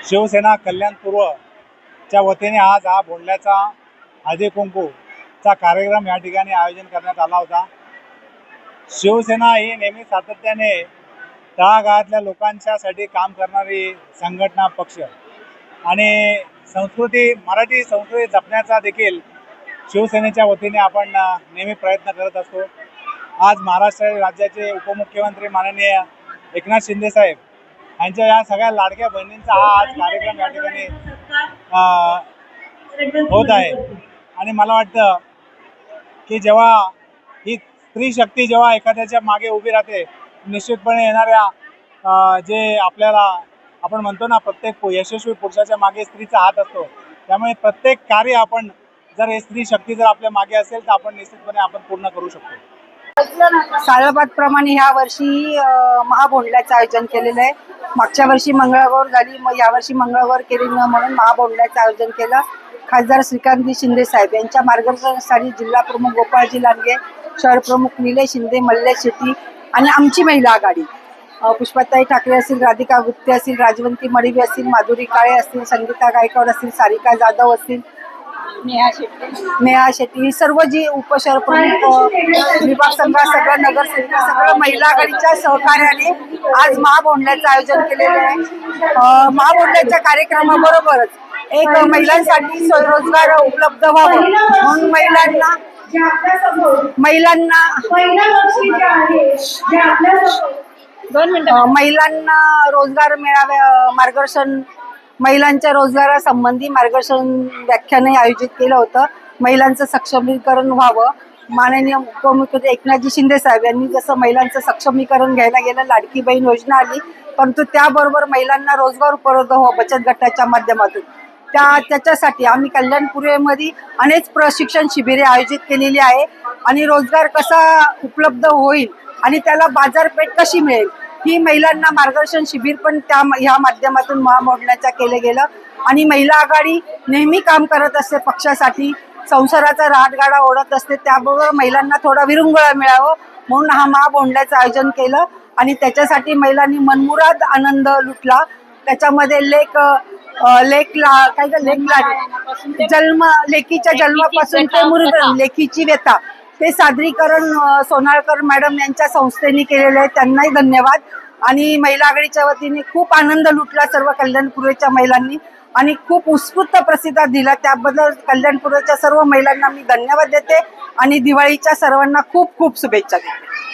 शिवसेना कल्याण पूर्वच्या वतीने आज हा बोंडल्याचा हळदी कुंकूचा कार्यक्रम या ठिकाणी आयोजन करण्यात आला होता। शिवसेना ही नेहमी सातत्याने तळागाळातल्या लोकांच्यासाठी काम करणारी संघटना, पक्ष आणि संस्कृती, मराठी संस्कृती जपण्याचा देखील शिवसेनेच्या वतीने आपण नेहमी प्रयत्न करत असतो। आज महाराष्ट्र राज्याचे उपमुख्यमंत्री माननीय एकनाथ शिंदे साहेब यांच्या या सगळ्या लाडक्या बहिणींचा हा आज कार्यक्रम या ठिकाणी होत आहे। आणि मला वाटतं की जेव्हा ही स्त्री शक्ती जेव्हा एखाद्याच्या मागे उभी राहते, निश्चितपणे येणाऱ्या जे आपल्याला आपण म्हणतो ना, प्रत्येक यशस्वी पुरुषाच्या मागे स्त्रीचा हात असतो। त्यामुळे प्रत्येक कार्य आपण जर हे स्त्री शक्ती जर आपल्या मागे असेल तर आपण निश्चितपणे आपण पूर्ण करू शकतो। सालाबादप्रमाणे ह्या वर्षी महाबोंडल्याचं आयोजन केलेलं आहे। मागच्या वर्षी मंगळागौर झाली, मग यावर्षी मंगळागौर केली म्हणून महाबोंडल्याचं आयोजन केलं। खासदार श्रीकांतजी शिंदे साहेब यांच्या मार्गदर्शनाखाली जिल्हा प्रमुख गोपाळजी लांडगे, शहर प्रमुख निलेश शिंदे, मल्लेश शेट्टी आणि आमची महिला आघाडी पुष्पाताई ठाकरे असतील, राधिका गुप्ते असतील, राजवंती मडिवी असतील, माधुरी काळे असतील, संगीता गायकवाड असतील, सारिका जाधव असतील, नेहा शेट्टी, सर्व जी उपशहर प्रमुख विभाग संघ, सगळं नगरसेविका, सगळं महिला आघाडीच्या सहकार्याने आज महाबोंडल्याचं आयोजन केलेलं आहे। महाबोंडल्याच्या कार्यक्रमाबरोबरच एक महिलांसाठी स्वरोजगार उपलब्ध व्हावं म्हणून महिलांना रोजगार मिळावे, मार्गदर्शन, महिलांच्या रोजगारासंबंधी मार्गदर्शन व्याख्यानही आयोजित केलं होतं। महिलांचं सक्षमीकरण व्हावं, माननीय उपमुख्यमंत्री एकनाथजी शिंदे साहेब यांनी जसं महिलांचं सक्षमीकरण घ्यायला गेलं, लाडकी बहीण योजना आली, परंतु त्याबरोबर महिलांना रोजगार उपलब्ध व्हावं बचत गटाच्या माध्यमातून। त्याच्यासाठी आम्ही कल्याणपूर्वेमध्ये अनेक प्रशिक्षण शिबिरे आयोजित केलेली आहे आणि रोजगार कसा उपलब्ध होईल आणि त्याला बाजारपेठ कशी मिळेल ही महिलांना मार्गदर्शन शिबिर पण ह्या माध्यमातून महाबोंडल्याचं केलं गेलं। आणि महिला आघाडी नेहमी काम करत असते पक्षासाठी, संसाराचा राहतगाडा ओढत असते, त्याबरोबर महिलांना थोडा विरंगुळा मिळावं म्हणून हा महाबोंडल्याचं आयोजन केलं आणि त्याच्यासाठी महिलांनी मनमुराद आनंद लुटला। त्याच्यामध्ये लेकीच्या जन्मापासून ते मृत्यू, लेकीची व्यथा, ते सादरीकरण सोनाळकर मॅडम यांच्या संस्थेने केलेलं आहे, त्यांनाही धन्यवाद। आणि महिला आघाडीच्या वतीने खूप आनंद लुटला सर्व कल्याणपूर्वेच्या महिलांनी आणि खूप उत्स्फूर्त प्रतिसाद दिला, त्याबद्दल कल्याणपूर्वेच्या सर्व महिलांना मी धन्यवाद देते आणि दिवाळीच्या सर्वांना खूप खूप शुभेच्छा देते।